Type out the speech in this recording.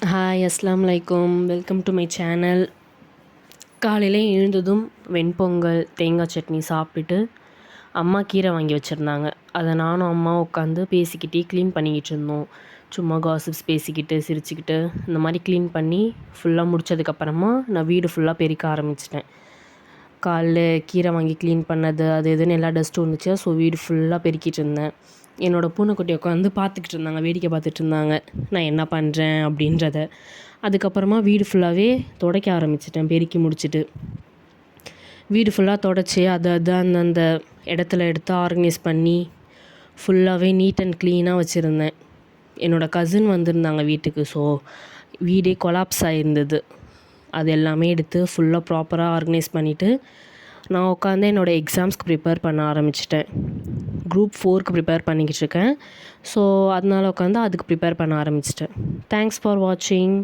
Hi அஸ்ஸலாமு அலைக்கும். Welcome to my channel. காலையில் எழுந்ததும் வெண்பொங்கல் தேங்காய் சட்னி சாப்பிட்டுட்டு அம்மா கீரை வாங்கி வச்சுருந்தாங்க. அதை நானும் அம்மா உட்காந்து பேசிக்கிட்டே க்ளீன் பண்ணிக்கிட்டு இருந்தோம். சும்மா காசிப்ஸ் பேசிக்கிட்டு சிரிச்சுக்கிட்டு இந்த மாதிரி க்ளீன் பண்ணி ஃபுல்லாக முடித்ததுக்கப்புறமா நான் வீடு ஃபுல்லாக பெருக்க ஆரம்பிச்சிட்டேன். காலைல கீரை வாங்கி க்ளீன் பண்ணது அது இதுன்னு எல்லா டஸ்ட்டும் இருந்துச்சு. ஸோ வீடு ஃபுல்லாக பெருக்கிட்டு இருந்தேன். என்னோடய பூனைக்குட்டி உட்காந்து பார்த்துக்கிட்டு இருந்தாங்க, வேடிக்கை பார்த்துட்டு இருந்தாங்க நான் என்ன பண்ணுறேன் அப்படின்றத. அதுக்கப்புறமா வீடு ஃபுல்லாகவே துடைக்க ஆரம்பிச்சிட்டேன் பெருக்கி முடிச்சுட்டு. வீடு ஃபுல்லாக துடைச்சி அதை அந்தந்த இடத்துல எடுத்து ஆர்கனைஸ் பண்ணி ஃபுல்லாகவே நீட் அண்ட் க்ளீனாக வச்சுருந்தேன். என்னோடய கசின் வந்திருந்தாங்க வீட்டுக்கு. ஸோ வீடே கொலாப்ஸ் ஆகிருந்தது. அது எல்லாமே எடுத்து ஃபுல்லாக ப்ராப்பராக ஆர்கனைஸ் பண்ணிவிட்டு நான் உட்காந்து என்னோடய எக்ஸாம்ஸ்க்கு ப்ரிப்பேர் பண்ண ஆரம்பிச்சிட்டேன். குரூப் 4க்கு ப்ரிப்பேர் பண்ணிக்கிட்டு இருக்கேன். ஸோ அதனால் உட்காந்து அதுக்கு ப்ரிப்பேர் பண்ண ஆரம்பிச்சிட்டேன். தேங்க்ஸ் ஃபார் வாட்சிங்.